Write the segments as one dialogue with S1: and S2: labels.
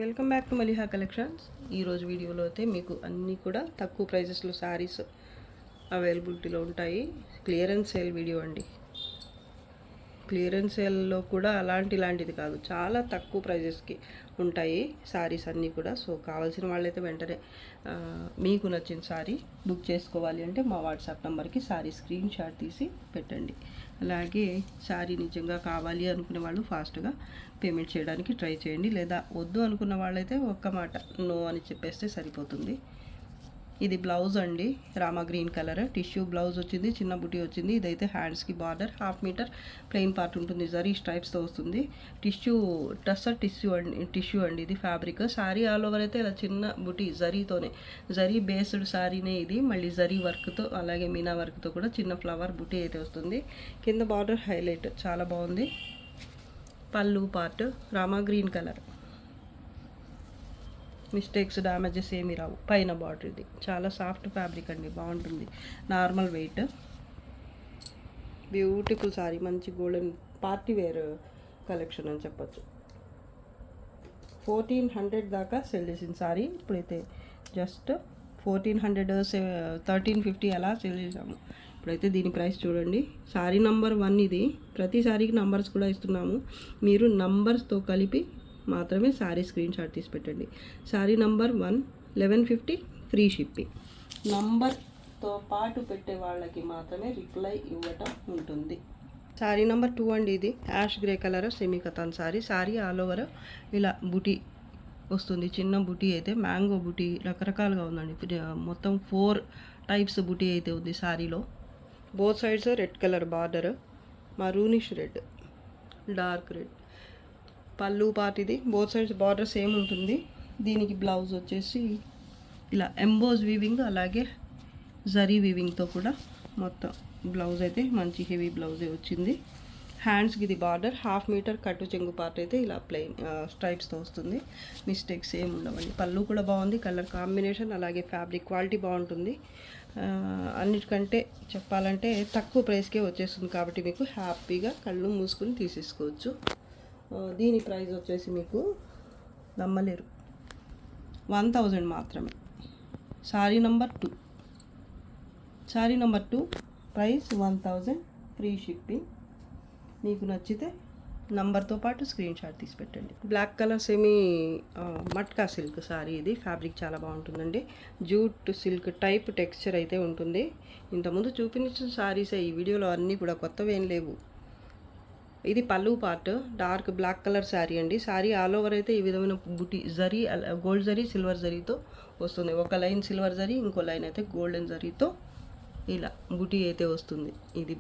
S1: Welcome back to Maliha collections. ఈరోజు వీడియోలో అయితే మీకు అన్నీ కూడా తక్కువ ప్రైజెస్లో శారీస్ అవైలబిలిటీలో ఉంటాయి. క్లియరెన్స్ సేల్ వీడియో అండి. క్లియరెన్స్ సేల్లో కూడా ఇలాంటిది కాదు, చాలా తక్కువ ప్రైజెస్కి ఉంటాయి శారీస్ అన్నీ కూడా. సో కావాల్సిన వాళ్ళైతే వెంటనే మీకు నచ్చిన శారీ బుక్ చేసుకోవాలి అంటే మా వాట్సాప్ నెంబర్కి శారీ స్క్రీన్ షాట్ తీసి పెట్టండి. అలాగే శారీ నిజంగా కావాలి అనుకునే వాళ్ళు ఫాస్ట్గా పేమెంట్ చేయడానికి ట్రై చేయండి. లేదా వద్దు అనుకున్న వాళ్ళైతే ఒక్క మాట నో అని చెప్పేస్తే సరిపోతుంది. ఇది బ్లౌజ్ అండి, Rama green colour tissue blouse వచ్చింది, చిన్న బుటీ వచ్చింది. ఇదైతే హ్యాండ్స్కి బార్డర్, 1/2 మీటర్ ప్లెయిన్ పార్ట్ ఉంటుంది, జరీ స్ట్రైప్స్తో వస్తుంది. టస్సర్ టిష్యూ అండి ఇది ఫ్యాబ్రిక్. శారీ ఆల్ ఓవర్ అయితే ఇలా చిన్న బుటీ జరీతోనే, జరీ బేస్డ్ శారీనే ఇది. మళ్ళీ జరీ వర్క్తో అలాగే మీనా వర్క్తో కూడా చిన్న ఫ్లవర్ బుటీ అయితే వస్తుంది. కింద బార్డర్ హైలైట్ చాలా బాగుంది. పళ్ళు part Rama green colour, mistakes damages ఏమీ రావు. పైన బార్డర్ ఇది చాలా సాఫ్ట్ ఫ్యాబ్రిక్ అండి, బాగుంటుంది. నార్మల్ వెయిట్, బ్యూటిఫుల్ సారీ, మంచి గోల్డెన్ పార్టీ వేర్ కలెక్షన్ అని చెప్పచ్చు. 1400 దాకా సెల్ చేసిన సారీ ఇప్పుడైతే జస్ట్ 1400, 1350 అలా సెల్ చేసాము. ఇప్పుడైతే దీని ప్రైస్ చూడండి. సారీ నంబర్ 1 ఇది. ప్రతి సారీకి నంబర్స్ కూడా ఇస్తున్నాము, మీరు నంబర్స్తో కలిపి మాత్రమే శారీ స్క్రీన్ షాట్ తీసి పెట్టండి. Sari number 1 1150 free shipping. నంబర్తో పాటు పెట్టే వాళ్ళకి మాత్రమే రిప్లై ఇవ్వటం ఉంటుంది. శారీ నంబర్ 2 అండి, ఇది ash grey colour semi katan sari. Sari all over ఇలా బుటీ వస్తుంది, చిన్న బుటీ అయితే మ్యాంగో బుటీ రకరకాలుగా ఉందండి. మొత్తం 4 టైప్స్ బుటీ అయితే ఉంది శారీలో. Both sides red colour border, maroonish red, dark red. పళ్ళు పార్ట్ ఇది, బోత్ సైడ్స్ బార్డర్ సేమ్ ఉంటుంది. దీనికి బ్లౌజ్ వచ్చేసి ఇలా ఎంబోజ్ వీవింగ్ అలాగే జరీ వీవింగ్తో కూడా మొత్తం బ్లౌజ్ అయితే మంచి హెవీ బ్లౌజే వచ్చింది. హ్యాండ్స్కి ఇది బార్డర్, 1/2 మీటర్ కట్టు చెంగు పార్ట్ అయితే ఇలా ప్లెయిన్ స్ట్రైప్స్తో వస్తుంది. మిస్టేక్స్ ఏమి ఉండవండి. పళ్ళు కూడా బాగుంది, కలర్ కాంబినేషన్ అలాగే ఫ్యాబ్రిక్ క్వాలిటీ బాగుంటుంది. అన్నిటికంటే చెప్పాలంటే తక్కువ ప్రైస్కే వచ్చేస్తుంది కాబట్టి మీకు హ్యాపీగా కళ్ళు మూసుకుని తీసేసుకోవచ్చు. దీని ప్రైస్ వచ్చేసి మీకు నమ్మలేరు, 1000 మాత్రమే. Sari number 2 price 1000 free shipping. మీకు నచ్చితే నంబర్తో పాటు స్క్రీన్ షాట్ తీసి పెట్టండి. Black colour semi matka silk sari ఇది. ఫ్యాబ్రిక్ చాలా బాగుంటుందండి, జూట్ సిల్క్ టైప్ టెక్స్చర్ అయితే ఉంటుంది. ఇంతకుముందు చూపించిన శారీసే ఈ వీడియోలో, అన్నీ కూడా కొత్తవి ఏం లేవు. ఇది పళ్ళు part, dark black colour sari అండి. శారీ ఆల్ ఓవర్ అయితే ఈ విధమైన బుటీ జరీ, గోల్డ్ జరీ సిల్వర్ జరీతో వస్తుంది. ఒక లైన్ సిల్వర్ జరీ, ఇంకో లైన్ అయితే గోల్డెన్ జరీతో ఇలా బుటీ అయితే వస్తుంది. ఇది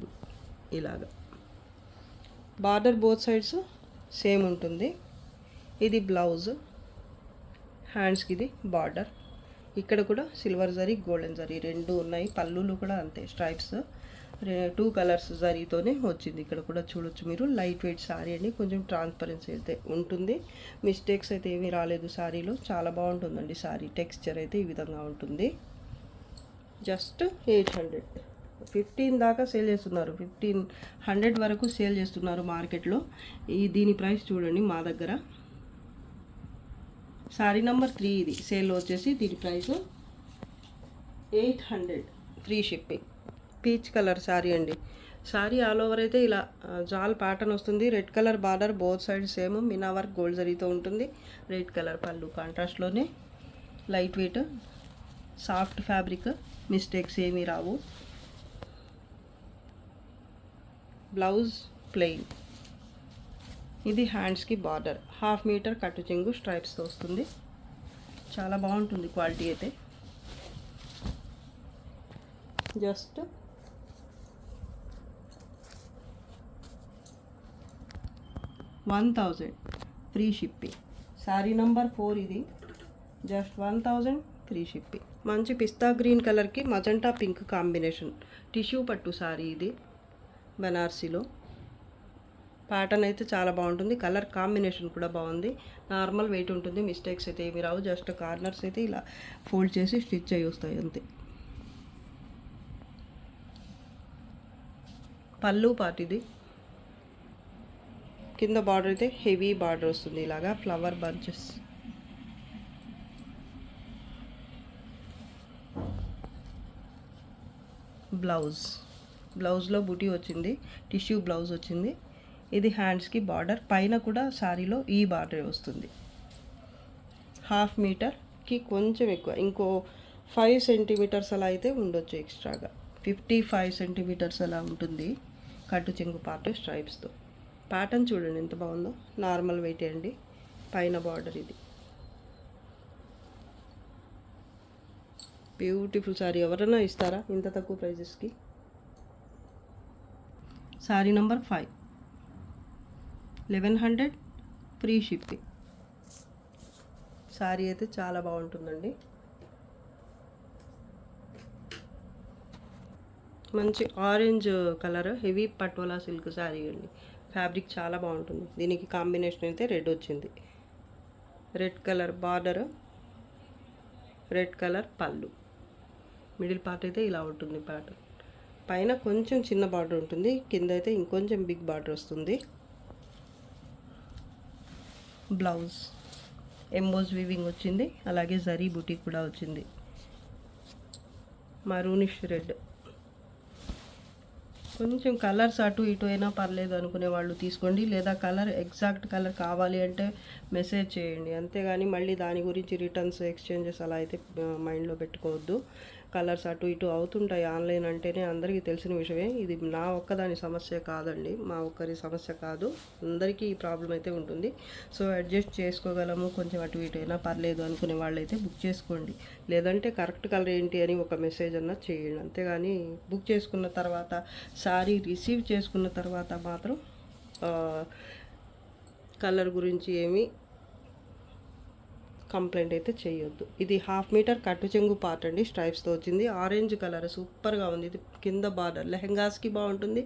S1: ఇలాగా బార్డర్ బోత్ సైడ్స్ సేమ్ ఉంటుంది. ఇది బ్లౌజ్, హ్యాండ్స్కి ఇది బార్డర్. ఇక్కడ కూడా సిల్వర్ జరీ గోల్డెన్ జరీ రెండు ఉన్నాయి. పళ్ళులు కూడా అంతే స్ట్రైప్స్, 2 కలర్స్ జరీతోనే వచ్చింది. ఇక్కడ కూడా చూడొచ్చు మీరు. లైట్ వెయిట్ శారీ అండి, కొంచెం ట్రాన్స్పరెన్సీ అయితే ఉంటుంది. మిస్టేక్స్ అయితే ఏమీ రాలేదు శారీలో. చాలా బాగుంటుందండి శారీ. టెక్స్చర్ అయితే ఈ విధంగా ఉంటుంది. జస్ట్ 800, 15 దాకా సేల్ చేస్తున్నారు, 1500 వరకు సేల్ చేస్తున్నారు మార్కెట్లో. దీని ప్రైస్ చూడండి మా దగ్గర. శారీ నంబర్ 3 ఇది సేల్ వచ్చేసి, దీని price 800 free shipping. Peach colour sari అండి. శారీ ఆల్ ఓవర్ అయితే ఇలా జాల్ ప్యాటర్న్ వస్తుంది. Red colour border, both side same meena work gold జరీతో ఉంటుంది. రెడ్ కలర్ పళ్ళు కాంట్రాస్ట్లోనే, light weight soft fabric, mistakes ఏమీ రావు. Blouse plain. ఇది హ్యాండ్స్కి బార్డర్, 1/2 మీటర్ కట్టు చెంగు స్ట్రైప్స్తో వస్తుంది. చాలా బాగుంటుంది క్వాలిటీ అయితే. Just 1000 free shipping. Sari number 4 ఇది, జస్ట్ 1000 ఫ్రీ షిప్పింగ్. మంచి పిస్తా గ్రీన్ కలర్కి మజంటా పింక్ కాంబినేషన్ టిష్యూ పట్టు శారీ ఇది, బనార్సీలో. ప్యాటర్న్ అయితే చాలా బాగుంటుంది, కలర్ కాంబినేషన్ కూడా బాగుంది. నార్మల్ వెయిట్ ఉంటుంది, మిస్టేక్స్ అయితే ఏమి రావు. జస్ట్ కార్నర్స్ అయితే ఇలా ఫోల్డ్ చేసి స్టిచ్ అయ్యి వస్తాయి అంతే. పళ్ళు పార్ట్ ఇది, కింద బార్డర్ అయితే హెవీ బార్డర్ వస్తుంది, ఇలాగా ఫ్లవర్ బంచెస్ బ్లౌజ్లో బుటీ వచ్చింది, టిష్యూ బ్లౌజ్ వచ్చింది. ఇది హ్యాండ్స్కి బార్డర్, పైన కూడా శారీలో ఈ బార్డర్ వస్తుంది. 1/2 మీటర్కి కొంచెం ఎక్కువ, ఇంకో 5 సెంటీమీటర్స్ అలా అయితే ఉండొచ్చు ఎక్స్ట్రాగా. 55 సెంటీమీటర్స్ అలా ఉంటుంది కట్టు చెంగు పార్ట్ స్ట్రైప్స్తో. ప్యాటర్న్ చూడండి ఎంత బాగుందో, నార్మల్ వెయిట్ అండి. పైన బార్డర్ ఇది బ్యూటిఫుల్ శారీ. ఎవరైనా ఇస్తారా ఇంత తక్కువ ప్రైజెస్కి? Sari number 5, 1100 free shipping. Sari అయితే చాలా బాగుంటుందండి. మంచి orange colour, heavy patola silk sari అండి. ఫ్యాబ్రిక్ చాలా బాగుంటుంది. దీనికి కాంబినేషన్ అయితే రెడ్ వచ్చింది. Red colour border, red colour పళ్ళు. మిడిల్ పార్ట్ అయితే ఇలా ఉంటుంది ప్యాటర్న్. పైన కొంచెం చిన్న బార్డర్ ఉంటుంది, కింద అయితే ఇంకొంచెం బిగ్ బార్డర్ వస్తుంది. బ్లౌజ్ ఎంబోజ్ వీవింగ్ వచ్చింది, అలాగే జరీ బుటీ కూడా వచ్చింది. Maroonish red. కొంచెం కలర్స్ అటు ఇటు అయినా పర్లేదు అనుకునే వాళ్ళు తీసుకోండి, లేదా కలర్ ఎగ్జాక్ట్ కలర్ కావాలి అంటే మెసేజ్ చేయండి. అంతేగాని మళ్ళీ దాని గురించి రిటర్న్స్ ఎక్స్చేంజెస్ అలా అయితే మైండ్లో పెట్టుకోవద్దు. కలర్స్ అటు ఇటు అవుతుంటాయి. ఆన్లైన్ అంటేనే అందరికీ తెలిసిన విషయమే. ఇది నా ఒక్కదాని సమస్య కాదండి, మా ఒక్కరి సమస్య కాదు, అందరికీ ఈ ప్రాబ్లం అయితే ఉంటుంది. సో అడ్జస్ట్ చేసుకోగలము, కొంచెం అటు ఇటు అయినా పర్లేదు అనుకునే వాళ్ళైతే బుక్ చేసుకోండి. లేదంటే కరెక్ట్ కలర్ ఏంటి అని ఒక మెసేజ్ అన్నా చేయండి. అంతేగాని బుక్ చేసుకున్న తర్వాత, శారీ రిసీవ్ చేసుకున్న తర్వాత మాత్రం కలర్ గురించి ఏమీ కంప్లైంట్ అయితే చేయొద్దు. ఇది 1/2 మీటర్ కట్టు చెంగు పార్ట్ అండి, స్ట్రైప్స్తో వచ్చింది. ఆరెంజ్ కలర్ సూపర్గా ఉంది. ఇది కింద బార్డర్, లెహెంగాస్కి బాగుంటుంది,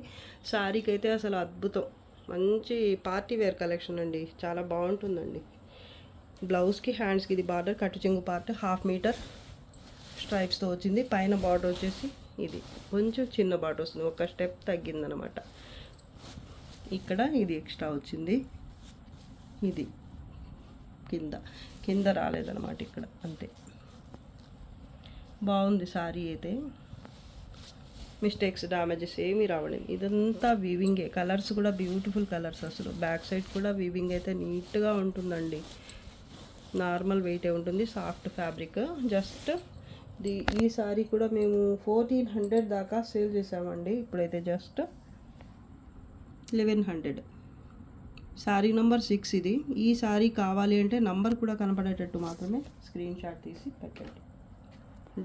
S1: శారీకి అయితే అసలు అద్భుతం. మంచి పార్టీ వేర్ కలెక్షన్ అండి, చాలా బాగుంటుందండి. బ్లౌజ్కి హ్యాండ్స్కి ఇది బార్డర్, కట్టు చెంగు పార్ట్ 1/2 మీటర్ స్ట్రైప్స్తో వచ్చింది. పైన బార్డర్ వచ్చేసి ఇది కొంచెం చిన్న బార్డర్ వస్తుంది, ఒక స్టెప్ తగ్గిందనమాట. ఇక్కడ ఇది ఎక్స్ట్రా వచ్చింది, ఇది కింద రాలేదన్నమాట, ఇక్కడ అంతే. బాగుంది శారీ అయితే, మిస్టేక్స్ డ్యామేజెస్ ఏమీ రావడం. ఇదంతా వీవింగే, కలర్స్ కూడా బ్యూటిఫుల్ కలర్స్. అసలు బ్యాక్ సైడ్ కూడా వీవింగ్ అయితే నీట్గా ఉంటుందండి. నార్మల్ వెయిటే ఉంటుంది, సాఫ్ట్ ఫ్యాబ్రిక్. జస్ట్ ఈ శారీ కూడా మేము 1400 దాకా సేల్ చేసామండి. ఇప్పుడైతే జస్ట్ 1100. శారీ నంబర్ 6 ఇది. ఈ శారీ కావాలి అంటే నంబర్ కూడా కనపడేటట్టు మాత్రమే స్క్రీన్ షాట్ తీసి పెట్టండి.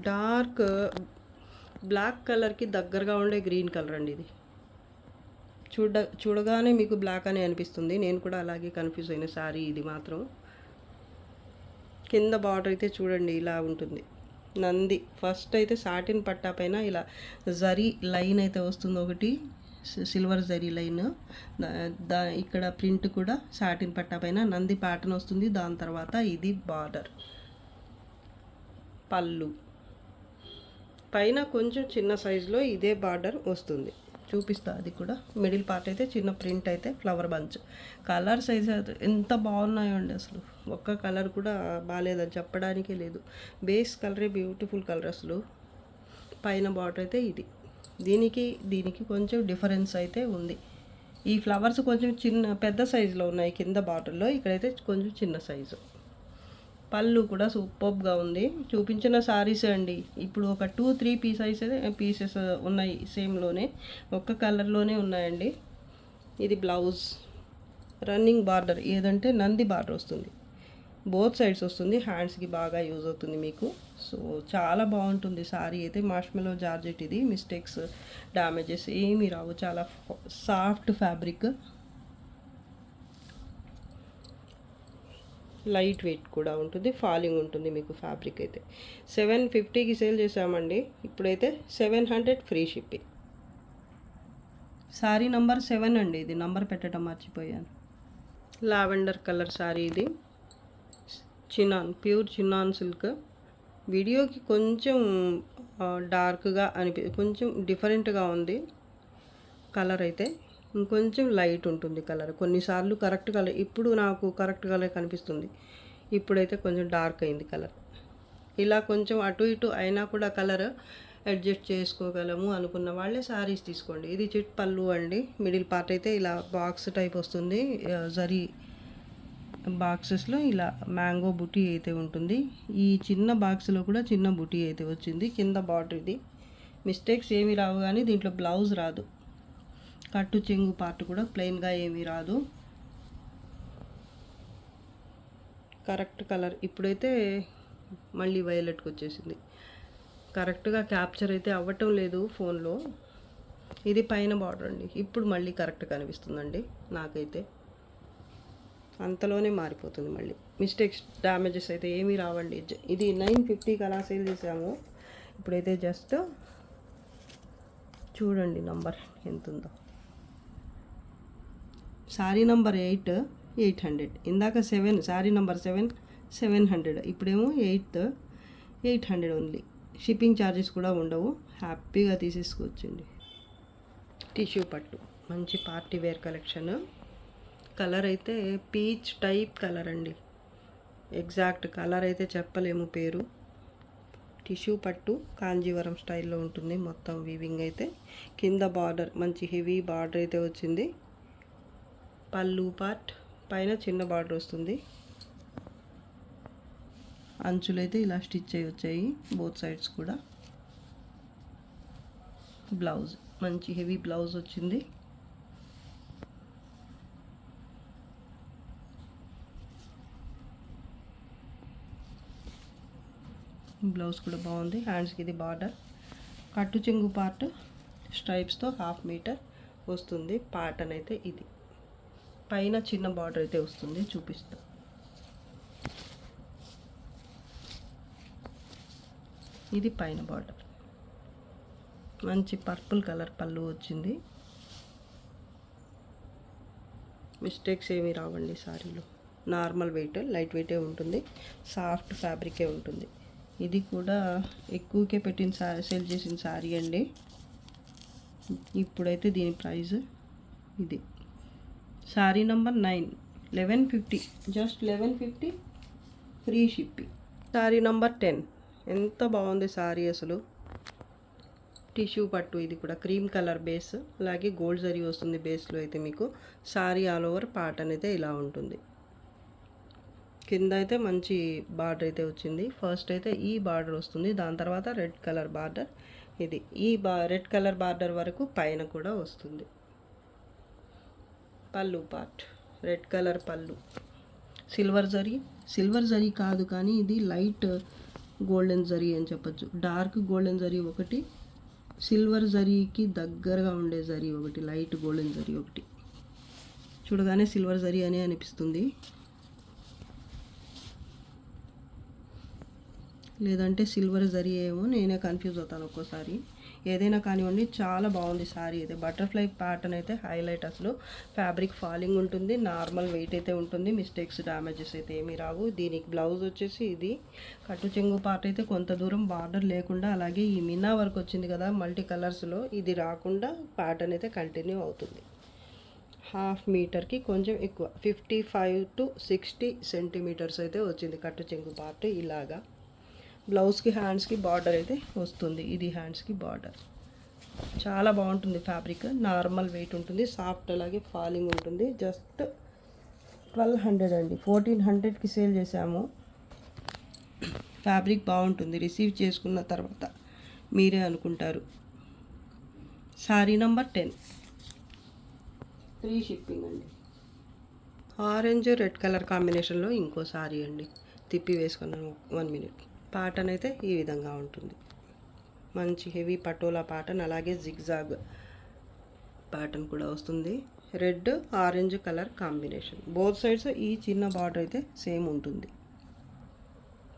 S1: డార్క్ బ్లాక్ కలర్కి దగ్గరగా ఉండే గ్రీన్ కలర్ అండి ఇది. చూడగానే మీకు బ్లాక్ అని అనిపిస్తుంది, నేను కూడా అలాగే కన్ఫ్యూజ్ అయిన శారీ ఇది మాత్రం. కింద బార్డర్ అయితే చూడండి ఇలా ఉంటుంది. నంది ఫస్ట్ అయితే సాటిన్ పట్టా పైన ఇలా జరీ లైన్ అయితే వస్తుంది, ఒకటి సిల్వర్ జరీ లైన్. ఇక్కడ ప్రింట్ కూడా సాటిన్ పట్టా పైన నంది ప్యాటర్న్ వస్తుంది. దాని తర్వాత ఇది బార్డర్, పళ్ళు పైన కొంచెం చిన్న సైజులో ఇదే బార్డర్ వస్తుంది, చూపిస్తా. అది కూడా మిడిల్ పార్ట్ అయితే చిన్న ప్రింట్ అయితే ఫ్లవర్ బంచ్. కలర్స్ అయితే ఎంత బాగున్నాయో అండి, అసలు ఒక్క కలర్ కూడా బాగాలేదని చెప్పడానికే లేదు. బేస్ కలరే బ్యూటిఫుల్ కలర్ అసలు. పైన బార్డర్ అయితే ఇది, దీనికి కొంచెం డిఫరెన్స్ అయితే ఉంది. ఈ ఫ్లవర్స్ కొంచెం పెద్ద సైజులో ఉన్నాయి కింద బార్డర్లో, ఇక్కడైతే కొంచెం చిన్న సైజు. పళ్ళు కూడా సూపర్గా ఉంది. చూపించిన శారీస్ అండి, ఇప్పుడు ఒక 2-3 పీసెస్ ఉన్నాయి సేమ్లోనే, ఒక్క కలర్లోనే ఉన్నాయండి. ఇది బ్లౌజ్, రన్నింగ్ బార్డర్ ఏదంటే నంది బార్డర్ వస్తుంది, బోత్ సైడ్స్ వస్తుంది. హ్యాండ్స్కి బాగా యూజ్ అవుతుంది మీకు. సో చాలా బాగుంటుంది శారీ అయితే. మార్ష్మెలో జార్జెట్ ఇది, మిస్టేక్స్ డ్యామేజెస్ ఏమీ రావు. చాలా సాఫ్ట్ ఫ్యాబ్రిక్, లైట్ వెయిట్ కూడా ఉంటుంది, ఫాలింగ్ ఉంటుంది మీకు ఫ్యాబ్రిక్ అయితే. 750కి సేల్ చేసామండి, ఇప్పుడైతే 700 ఫ్రీ షిప్పింగ్. శారీ నంబర్ 7 అండి, ఇది నంబర్ పెట్టడం మర్చిపోయాను. లావెండర్ కలర్ శారీ ఇది, చినాన్, ప్యూర్ చినాన్ సిల్క్. వీడియోకి కొంచెం డార్క్గా కొంచెం డిఫరెంట్గా ఉంది కలర్ అయితే, ఇంకొంచెం లైట్ ఉంటుంది కలర్. కొన్నిసార్లు కరెక్ట్ కలర్, ఇప్పుడు నాకు కరెక్ట్ కలర్ కనిపిస్తుంది, ఇప్పుడైతే కొంచెం డార్క్ అయింది కలర్. ఇలా కొంచెం అటు ఇటు అయినా కూడా కలర్ అడ్జస్ట్ చేసుకోగలము అనుకున్న వాళ్ళే శారీస్ తీసుకోండి. ఇది చిట్ పళ్ళు అండి. మిడిల్ పార్ట్ అయితే ఇలా బాక్స్ టైప్ వస్తుంది. జరీ బాక్సెస్లో ఇలా మ్యాంగో బుటీ అయితే ఉంటుంది. ఈ చిన్న బాక్స్లో కూడా చిన్న బుటీ అయితే వచ్చింది. కింద బార్డర్ ఇది. మిస్టేక్స్ ఏమీ రావు, కానీ దీంట్లో బ్లౌజ్ రాదు. కట్టు చెంగు పార్ట్ కూడా ప్లెయిన్గా ఏమీ రాదు. కరెక్ట్ కలర్ ఇప్పుడైతే మళ్ళీ వైలెట్కి వచ్చేసింది. కరెక్ట్గా క్యాప్చర్ అయితే అవ్వటం లేదు ఫోన్లో. ఇది పైన బార్డర్ అండి. ఇప్పుడు మళ్ళీ కరెక్ట్ కనిపిస్తుందండి నాకైతే. అంతలోనే మారిపోతుంది మళ్ళీ. మిస్టేక్స్ డ్యామేజెస్ అయితే ఏమీ రావండి. ఇది 950కి అలా సేల్ చేసాము. ఇప్పుడైతే జస్ట్ చూడండి నంబర్ ఎంత ఉందో. శారీ నంబర్ 8 800. ఇందాక 7 శారీ నంబర్ 7 700. ఇప్పుడేమో 800 ఓన్లీ. షిప్పింగ్ ఛార్జెస్ కూడా ఉండవు. హ్యాపీగా తీసేసుకోవచ్చండి. టిష్యూ పట్టు మంచి పార్టీ వేర్ కలెక్షన్. కలర్ అయితే పీచ్ టైప్ కలర్ అండి. ఎగ్జాక్ట్ కలర్ అయితే చెప్పలేము పేరు. టిష్యూ పట్టు కాంజీవరం స్టైల్లో ఉంటుంది. మొత్తం వీవింగ్ అయితే కింద బార్డర్ మంచి హెవీ బార్డర్ అయితే వచ్చింది. పళ్ళు పార్ట్ పైన చిన్న బార్డర్ వస్తుంది. అంచులు అయితే ఇలా స్టిచ్ అయ్యి వచ్చాయి బోత్ సైడ్స్ కూడా. బ్లౌజ్ మంచి హెవీ బ్లౌజ్ వచ్చింది. బ్లౌజ్ కూడా బాగుంది. హ్యాండ్స్కి ఇది బార్డర్. కట్టు చెంగు పార్ట్ స్ట్రైప్స్తో 1/2 మీటర్ వస్తుంది. ప్యాటర్న్ అయితే ఇది. పైన చిన్న బార్డర్ అయితే వస్తుంది. చూపిస్తా. ఇది పైన బార్డర్. మంచి పర్పుల్ కలర్ పళ్ళు వచ్చింది. మిస్టేక్స్ ఏమీ రావండి సారీలో. నార్మల్ వెయిట్, లైట్ వెయిటే ఉంటుంది. సాఫ్ట్ ఫ్యాబ్రికే ఉంటుంది. ఇది కూడా ఎక్కువకే పెట్టిన సేల్ చేసిన శారీ అండి. ఇప్పుడైతే దీని ప్రైస్ ఇది. Sari number 9 1150. Just 1150 free shipping. Sari number 10. ఎంత బాగుంది శారీ అసలు. టిష్యూ పట్టు. ఇది కూడా క్రీమ్ కలర్ బేస్, అలాగే గోల్డ్ జరీ వస్తుంది బేస్లో. అయితే మీకు శారీ ఆల్ ఓవర్ ప్యాటర్న్ అయితే ఇలా ఉంటుంది. కింద అయితే మంచి బార్డర్ అయితే వచ్చింది. ఫస్ట్ అయితే ఈ బార్డర్ వస్తుంది, దాని తర్వాత రెడ్ కలర్ బార్డర్. ఇది ఈ రెడ్ కలర్ బార్డర్ వరకు పైన కూడా వస్తుంది. పళ్ళు పార్ట్ రెడ్ కలర్ పళ్ళు. సిల్వర్ జరీ కాదు, కానీ ఇది లైట్ గోల్డెన్ జరీ అని చెప్పచ్చు. డార్క్ గోల్డెన్ జరీ ఒకటి, సిల్వర్ జరీకి దగ్గరగా ఉండే జరీ ఒకటి, లైట్ గోల్డెన్ జరీ ఒకటి. చూడగానే సిల్వర్ జరీ అనే అనిపిస్తుంది, లేదంటే సిల్వర్ జరీ ఏమో నేనే కన్ఫ్యూజ్ అవుతాను ఒక్కోసారి. ఏదైనా కానివ్వండి, చాలా బాగుంది శారీ అయితే. బటర్ఫ్లై ప్యాటర్న్ అయితే హైలైట్ అసలు. ఫ్యాబ్రిక్ ఫాలింగ్ ఉంటుంది, నార్మల్ వెయిట్ అయితే ఉంటుంది. మిస్టేక్స్ డ్యామేజెస్ అయితే ఏమీ రావు. దీనికి బ్లౌజ్ వచ్చేసి ఇది. కట్టు చెంగు పార్ట్ అయితే కొంత దూరం బార్డర్ లేకుండా, అలాగే ఈ మిన్నా వర్క్ వచ్చింది కదా మల్టీ కలర్స్లో, ఇది రాకుండా ప్యాటర్న్ అయితే కంటిన్యూ అవుతుంది. 1/2 మీటర్కి కొంచెం ఎక్కువ, 55 to 60 సెంటీమీటర్స్ అయితే వచ్చింది కట్టు చెంగు పార్ట్. ఇలాగా బ్లౌజ్కి హ్యాండ్స్కి బార్డర్ అయితే వస్తుంది. ఇది హ్యాండ్స్కి బార్డర్. చాలా బాగుంటుంది ఫ్యాబ్రిక్. నార్మల్ వెయిట్ ఉంటుంది, సాఫ్ట్, అలాగే ఫాలింగ్ ఉంటుంది. జస్ట్ 1200 అండి. 1400కి సేల్ చేసాము. ఫ్యాబ్రిక్ బాగుంటుంది. రిసీవ్ చేసుకున్న తర్వాత మీరే అనుకుంటారు. శారీ నంబర్ 10 ఫ్రీ షిప్పింగ్ అండి. ఆరెంజ్ రెడ్ కలర్ కాంబినేషన్లో ఇంకో శారీ అండి. తిప్పి వేసుకున్నాను 1 మినిట్. ప్యాటర్న్ అయితే ఈ విధంగా ఉంటుంది. మంచి హెవీ పటోలా ప్యాటర్న్, అలాగే జిగ్జాగ్ ప్యాటర్న్ కూడా వస్తుంది. Red orange colour combination. Both sides ఈ చిన్న బార్డర్ అయితే సేమ్ ఉంటుంది.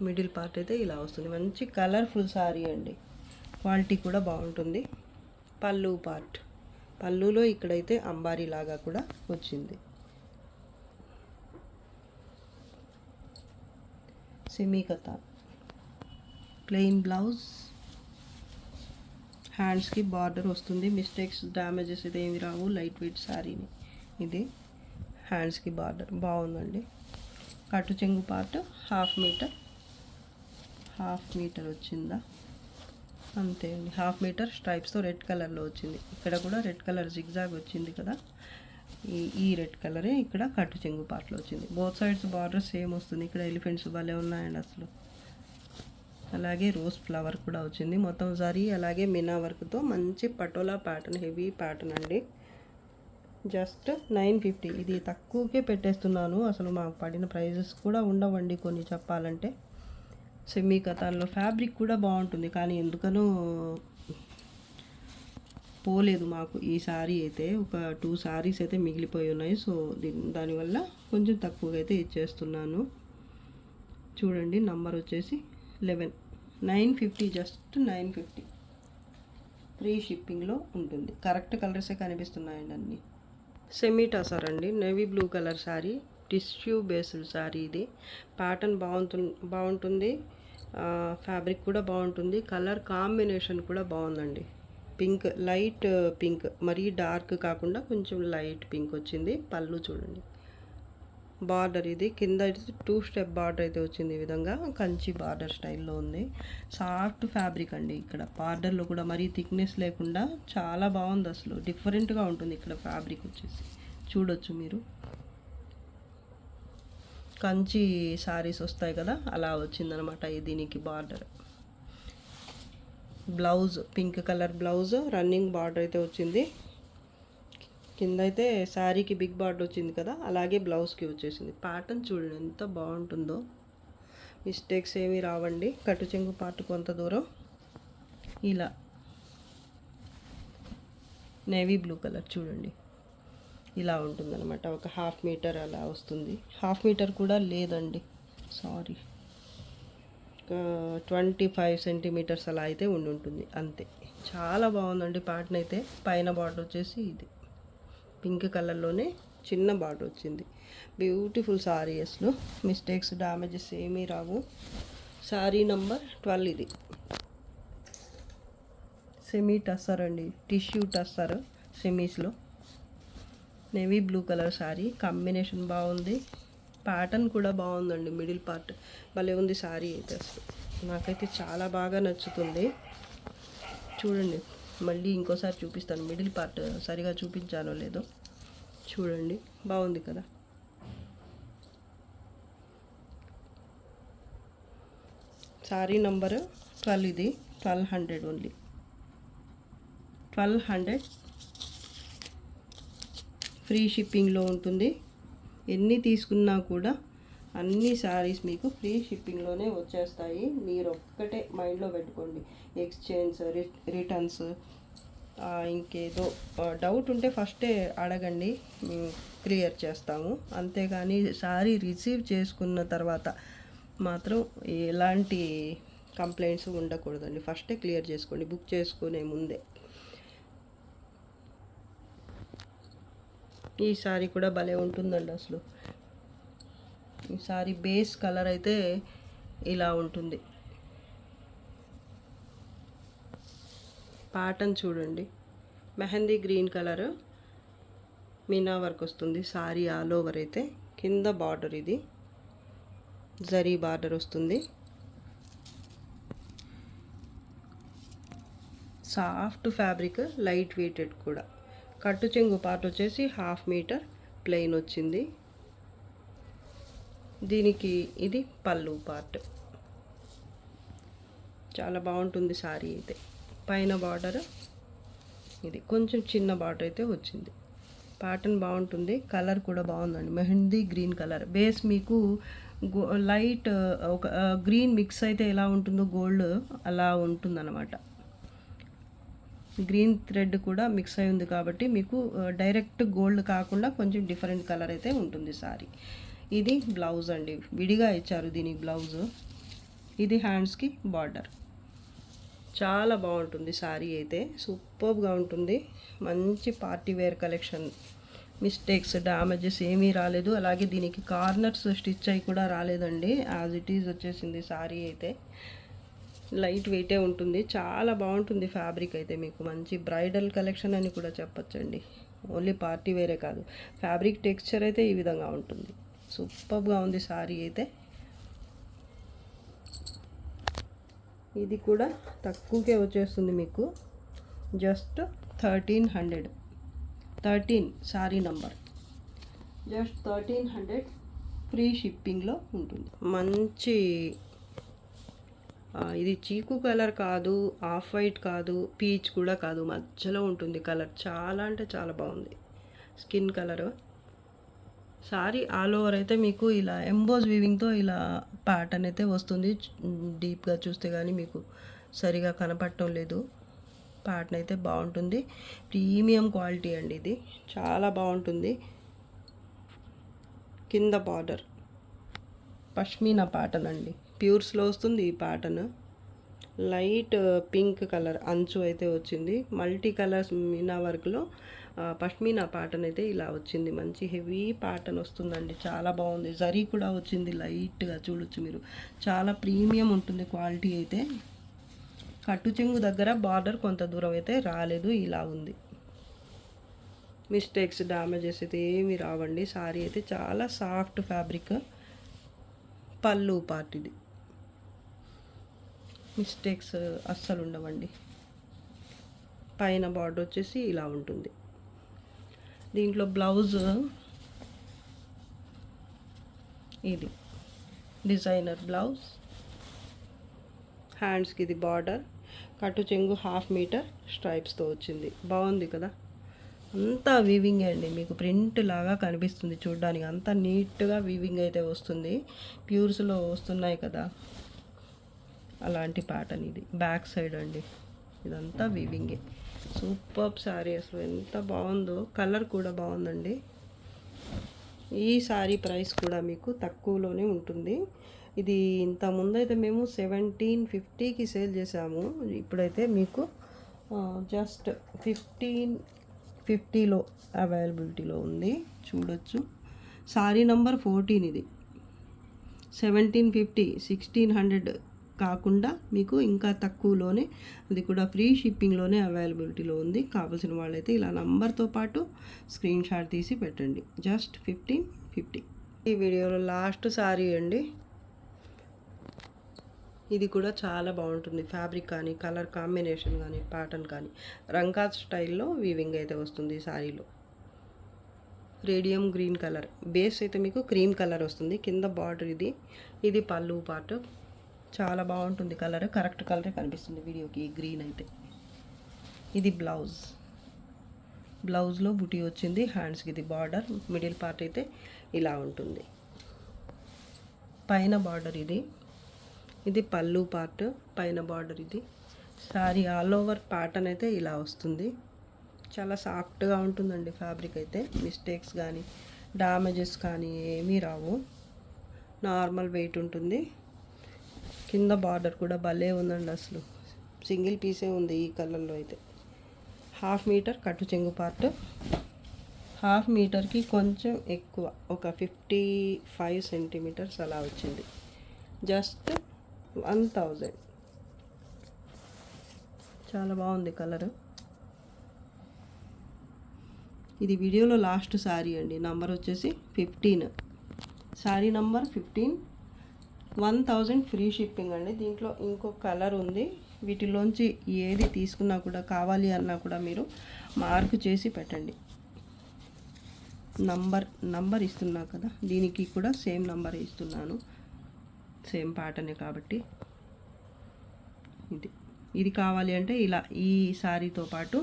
S1: మిడిల్ పార్ట్ అయితే ఇలా వస్తుంది. మంచి కలర్ఫుల్ శారీ అండి. క్వాలిటీ కూడా బాగుంటుంది. పళ్ళు పార్ట్. పళ్ళులో ఇక్కడైతే అంబారీ లాగా కూడా వచ్చింది. సెమీ కథ. ప్లెయిన్ బ్లౌజ్, హ్యాండ్స్కి బార్డర్ వస్తుంది. మిస్టేక్స్ డ్యామేజెస్ ఇది ఏమి రావు. లైట్ వెయిట్ శారీని. ఇది హ్యాండ్స్కి బార్డర్ బాగుందండి. కట్టు చెంగు పార్ట్ 1/2 మీటర్ వచ్చిందా. అంతే అండి, 1/2 మీటర్ స్ట్రైప్స్తో రెడ్ కలర్లో వచ్చింది. ఇక్కడ కూడా రెడ్ కలర్ జిగ్జాగ్ వచ్చింది కదా, ఈ రెడ్ కలరే ఇక్కడ కట్టు చెంగు పాటలో వచ్చింది. బోత్ సైడ్స్ బార్డర్ సేమ్ వస్తుంది. ఇక్కడ ఎలిఫెంట్స్ భలే ఉన్నాయండి అసలు. అలాగే రోజ్ ఫ్లవర్ కూడా వచ్చింది. మొత్తం జరీ అలాగే మీనా వర్క్తో మంచి పటోలా ప్యాటర్న్, హెవీ ప్యాటర్న్ అండి. జస్ట్ 950. ఇది తక్కువకే పెట్టేస్తున్నాను. అసలు మాకు పడిన ప్రైజెస్ కూడా ఉండవండి కొన్ని చెప్పాలంటే. సెమీ కథాన్లో ఫ్యాబ్రిక్ కూడా బాగుంటుంది, కానీ ఎందుకనో పోలేదు మాకు ఈ సారీ అయితే. ఒక 2 సారీస్ అయితే మిగిలిపోయి ఉన్నాయి. సో దానివల్ల కొంచెం తక్కువగా అయితే ఇచ్చేస్తున్నాను. చూడండి, నంబర్ వచ్చేసి 11, 950, జస్ట్ 950. ఫ్రీ షిప్పింగ్లో ఉంటుంది. కరెక్ట్ కలర్సే కనిపిస్తున్నాయండి అన్నీ. సెమీ టసర్ అండి, navy blue colour sari, tissue based sari. ఇది ప్యాటర్న్ బాగుంటుంది, ఫ్యాబ్రిక్ కూడా బాగుంటుంది, కలర్ కాంబినేషన్ కూడా బాగుందండి. పింక్, లైట్ పింక్, మరీ డార్క్ కాకుండా కొంచెం లైట్ పింక్ వచ్చింది. పళ్ళు చూడండి, బార్డర్ ఇది కింద 2 స్టెప్ బార్డర్ అయితే వచ్చింది. ఈ విధంగా కంచి బార్డర్ స్టైల్లో ఉంది. సాఫ్ట్ ఫ్యాబ్రిక్ అండి. ఇక్కడ బార్డర్లో కూడా మరీ థిక్నెస్ లేకుండా చాలా బాగుంది అసలు. డిఫరెంట్గా ఉంటుంది ఇక్కడ ఫ్యాబ్రిక్ వచ్చేసి, చూడొచ్చు మీరు. కంచి సారీస్ వస్తాయి కదా, అలా వచ్చిందనమాట దీనికి border. Blouse pink colour blouse, running border అయితే వచ్చింది. కింద అయితే శారీకి బిగ్ బార్డర్ వచ్చింది కదా, అలాగే బ్లౌజ్కి వచ్చేసింది. ప్యాటర్న్ చూడండి ఎంత బాగుంటుందో, మిస్టేక్స్ ఏమీ రావండి. కట్టు చెంగు పాటు కొంత దూరం ఇలా నేవీ బ్లూ కలర్ చూడండి, ఇలా ఉంటుందన్నమాట. ఒక 1/2 మీటర్ అలా వస్తుంది. 1/2 మీటర్ కూడా లేదండి, సారీ, 25 సెంటీమీటర్స్ అలా అయితే ఉంటుంది అంతే. చాలా బాగుందండి ప్యాటర్న్ అయితే. పైన బార్డర్ వచ్చేసి ఇది పింక్ కలర్లోనే చిన్న బార్డర్ వచ్చింది. బ్యూటిఫుల్ సారీ అసలు, మిస్టేక్స్ డ్యామేజెస్ ఏమీ రావు. సారీ నంబర్ 12 ఇది. సెమీ టస్సర్ అండి, టిష్యూ టస్సర్ సెమీస్లో. Navy blue colour sari, combination బాగుంది, ప్యాటర్న్ కూడా బాగుందండి. మిడిల్ పార్ట్ భలే ఉంది సారీ అయితే. అసలు నాకైతే చాలా బాగా నచ్చుతుంది. చూడండి, మళ్ళీ ఇంకోసారి చూపిస్తాను. మిడిల్ పార్ట్ సరిగా చూపించానో లేదో చూడండి, బాగుంది కదా. సారీ నంబర్ 12 ఇది. 1200 ఓన్లీ, 1200 ఫ్రీ షిప్పింగ్లో ఉంటుంది. ఎన్ని తీసుకున్నా కూడా అన్ని శారీస్ మీకు ఫ్రీ షిప్పింగ్లోనే వచ్చేస్తాయి. మీరు ఒక్కటే మైండ్లో పెట్టుకోండి, ఎక్స్చేంజ్, రిటర్న్స్, ఇంకేదో డౌట్ ఉంటే ఫస్టే అడగండి, క్లియర్ చేస్తాము. అంతేగాని శారీ రిసీవ్ చేసుకున్న తర్వాత మాత్రం ఎలాంటి కంప్లైంట్స్ ఉండకూడదండి. ఫస్టే క్లియర్ చేసుకోండి బుక్ చేసుకునే ముందే. ఈ సారీ కూడా భలే ఉంటుందండి అసలు. ఈ సారీ బేస్ కలర్ అయితే ఇలా ఉంటుంది. ప్యాటర్న్ చూడండి, mehndi green colour Meena work వస్తుంది. సారీ ఆల్ ఓవర్ అయితే కింద బార్డర్ ఇది జరీ బార్డర్ వస్తుంది. సాఫ్ట్ ఫ్యాబ్రిక్, లైట్ వెయిటెడ్ కూడా. కట్టు చెంగు పార్ట్ వచ్చేసి 1/2 మీటర్ ప్లెయిన్ వచ్చింది. దీనికి ఇది పళ్ళు పార్ట్. చాలా బాగుంటుంది సారీ అయితే. పైన బార్డర్ ఇది కొంచెం చిన్న బార్డర్ అయితే వచ్చింది. ప్యాటర్న్ బాగుంటుంది, కలర్ కూడా బాగుందండి. మెహందీ గ్రీన్ కలర్ బేస్ మీకు లైట్ ఒక గ్రీన్ మిక్స్ అయితే ఎలా ఉంటుందో గోల్డ్ అలా ఉంటుందన్నమాట. గ్రీన్ థ్రెడ్ కూడా మిక్స్ అయి ఉంది కాబట్టి మీకు డైరెక్ట్ గోల్డ్ కాకుండా కొంచెం డిఫరెంట్ కలర్ అయితే ఉంటుంది సారీ. ఇది బ్లౌజ్ అండి, విడిగా ఇచ్చారు దీనికి బ్లౌజ్. ఇది హ్యాండ్స్కి బార్డర్. చాలా బాగుంటుంది సారీ అయితే, సూపర్గా ఉంటుంది. మంచి party wear collection. Mistakes damages ఏమీ రాలేదు. అలాగే దీనికి కార్నర్స్ స్టిచ్ అయి కూడా రాలేదండి, యాజ్ ఇట్ ఈజ్ వచ్చేసింది సారీ అయితే. లైట్ వెయిటే ఉంటుంది, చాలా బాగుంటుంది ఫ్యాబ్రిక్ అయితే. మీకు మంచి బ్రైడల్ కలెక్షన్ అని కూడా చెప్పచ్చండి. ఓన్లీ పార్టీ వేరే కాదు, ఫ్యాబ్రిక్ టెక్స్చర్ అయితే ఈ విధంగా ఉంటుంది. సూపర్గా ఉంది సారీ అయితే. ఇది కూడా తక్కువకే వచ్చేస్తుంది మీకు, just 1300. 13 sari number, just 1300 free షిప్పింగ్లో ఉంటుంది. మంచి ఇది చీకు కలర్ కాదు, ఆఫ్ వైట్ కాదు, పీచ్ కూడా కాదు, మధ్యలో ఉంటుంది కలర్. చాలా అంటే చాలా బాగుంది skin colour. Sorry all over అయితే మీకు ఇలా ఎంబోజ్ వీవింగ్తో ఇలా ప్యాటర్న్ అయితే వస్తుంది. డీప్గా చూస్తే కానీ మీకు సరిగా కనపడటం లేదు. ప్యాటర్న్ అయితే బాగుంటుంది, ప్రీమియం క్వాలిటీ అండి. ఇది చాలా బాగుంటుంది. కింద బార్డర్ పష్మీనా ప్యాటర్న్ అండి, ప్యూర్స్లో వస్తుంది ఈ ప్యాటర్న్. లైట్ పింక్ కలర్ అంచు అయితే వచ్చింది. మల్టీ కలర్స్ మీనా వర్క్లో పష్మీనా ప్యాటర్న్ అయితే ఇలా వచ్చింది. మంచి హెవీ ప్యాటర్న్ వస్తుందండి, చాలా బాగుంది. జరీ కూడా వచ్చింది లైట్గా, చూడొచ్చు మీరు. చాలా ప్రీమియం ఉంటుంది క్వాలిటీ అయితే. కట్టు చెంగు దగ్గర బార్డర్ కొంత దూరం అయితే రాలేదు, ఇలా ఉంది. మిస్టేక్స్ డ్యామేజెస్ అయితే ఏమి రావండి. సారీ అయితే చాలా సాఫ్ట్ ఫ్యాబ్రిక్. పళ్ళు పార్ట్ ఇది, మిస్టేక్స్ అస్సలు ఉండవండి. పైన బార్డర్ వచ్చేసి ఇలా ఉంటుంది. దీంట్లో బ్లౌజ్ ఇది డిజైనర్ బ్లౌజ్. హ్యాండ్స్కి ఇది బార్డర్, కట్టు చెంగు 1/2 మీటర్ స్ట్రైప్స్తో వచ్చింది. బాగుంది కదా. అంతా వీవింగ్ అండి, మీకు ప్రింట్ లాగా కనిపిస్తుంది చూడడానికి. అంతా నీట్గా వీవింగ్ అయితే వస్తుంది. ప్యూర్స్లో వస్తున్నాయి కదా, అలాంటి ప్యాటర్న్ ఇది. బ్యాక్ సైడ్ అండి, ఇదంతా వీవింగే. సూపర్ శారీ, అసలు ఎంత బాగుందో. కలర్ కూడా బాగుందండి. ఈ శారీ ప్రైస్ కూడా మీకు తక్కువలోనే ఉంటుంది. ఇది ఇంత ముందైతే మేము 1750కి సేల్ చేసాము. ఇప్పుడైతే మీకు జస్ట్ 1550లో అవైలబిలిటీలో ఉంది, చూడొచ్చు. శారీ నంబర్ 14 ఇది. 1750, 1600 కాకుండా మీకు ఇంకా తక్కువలోనే, అది కూడా ఫ్రీ షిప్పింగ్లోనే అవైలబిలిటీలో ఉంది. కావాల్సిన వాళ్ళైతే ఇలా నంబర్తో పాటు స్క్రీన్ షాట్ తీసి పెట్టండి. జస్ట్ 1550. ఈ వీడియోలో లాస్ట్ సారీ అండి. ఇది కూడా చాలా బాగుంటుంది. ఫ్యాబ్రిక్ కానీ, కలర్ కాంబినేషన్ కానీ, ప్యాటర్న్ కానీ, రంగాత్ స్టైల్లో వీవింగ్ అయితే వస్తుంది ఈ సారీలో. రేడియం గ్రీన్ కలర్ బేస్ అయితే మీకు క్రీమ్ కలర్ వస్తుంది. కింద బార్డర్ ఇది. ఇది పళ్ళు పార్ట్. చాలా బాగుంటుంది కలర్, కరెక్ట్ కలరే కనిపిస్తుంది వీడియోకి గ్రీన్ అయితే. ఇది బ్లౌజ్, బ్లౌజ్లో బుటీ వచ్చింది. హ్యాండ్స్కి ఇది బార్డర్. మిడిల్ పార్ట్ అయితే ఇలా ఉంటుంది. పైన బార్డర్ ఇది. ఇది పళ్ళు పార్ట్, పైన బార్డర్ ఇది. సారీ ఆల్ ఓవర్ ప్యాటర్న్ అయితే ఇలా వస్తుంది. చాలా సాఫ్ట్గా ఉంటుందండి ఫ్యాబ్రిక్ అయితే. మిస్టేక్స్ కానీ, డ్యామేజెస్ కానీ ఏమీ రావు. నార్మల్ వెయిట్ ఉంటుంది. కింద బార్డర్ కూడా భలే ఉందండి, అసలు సింగిల్ పీసే ఉంది ఈ కలర్లో అయితే. 1/2 మీటర్ కట్టు చెంగు పార్ట్. 1/2 మీటర్కి కొంచెం ఎక్కువ, ఒక 55 సెంటీమీటర్స్ అలా వచ్చింది. జస్ట్ 1000. చాలా బాగుంది కలర్. ఇది వీడియోలో లాస్ట్ శారీ అండి. నంబర్ వచ్చేసి 15. శారీ నంబర్ 15. 1000 ఫ్రీ షిప్పింగ్ అండి. దీంట్లో ఇంకో కలర్ ఉంది. వీటిలోంచి ఏది తీసుకున్నా కూడా, కావాలి అన్నా కూడా మీరు మార్క్ చేసి పెట్టండి. నంబర్ ఇస్తున్నా కదా, దీనికి కూడా సేమ్ నంబర్ ఇస్తున్నాను. సేమ్ ప్యాటర్నే కాబట్టి. ఇది కావాలి అంటే ఇలా ఈ శారీతో పాటు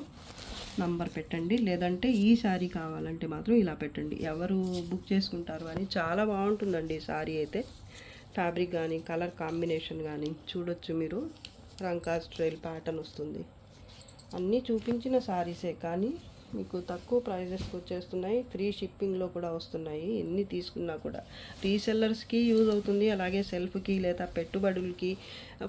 S1: నంబర్ పెట్టండి. లేదంటే ఈ శారీ కావాలంటే మాత్రం ఇలా పెట్టండి. ఎవరు బుక్ చేసుకుంటారు అని. చాలా బాగుంటుందండి ఈ శారీ అయితే. ఫ్యాబ్రిక్ కానీ, కలర్ కాంబినేషన్ కానీ చూడొచ్చు మీరు. రంకా స్టైల్ ప్యాటర్న్ వస్తుంది. అన్నీ చూపించిన శారీసే కానీ మీకు తక్కువ ప్రైజెస్కి వచ్చేస్తున్నాయి. ఫ్రీ షిప్పింగ్లో కూడా వస్తున్నాయి. ఎన్ని తీసుకున్నా కూడా రీసెల్లర్స్కి యూజ్ అవుతుంది. అలాగే సెల్ఫ్కి లేదా పెట్టుబడులకి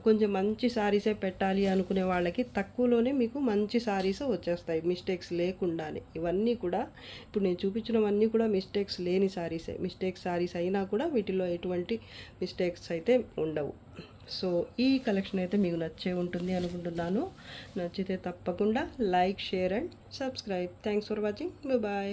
S1: కొంచెం మంచి శారీసే పెట్టాలి అనుకునే వాళ్ళకి తక్కువలోనే మీకు మంచి శారీస్ వచ్చేస్తాయి, మిస్టేక్స్ లేకుండానే. ఇవన్నీ కూడా ఇప్పుడు నేను చూపించినవన్నీ కూడా మిస్టేక్స్ లేని శారీసే. మిస్టేక్స్ శారీస్ అయినా కూడా వీటిలో ఎటువంటి మిస్టేక్స్ అయితే ఉండవు. సో ఈ కలెక్షన్ అయితే మీకు నచ్చే ఉంటుంది అనుకుంటున్నాను. నచ్చితే తప్పకుండా like, share and subscribe. Thanks for watching. Bye.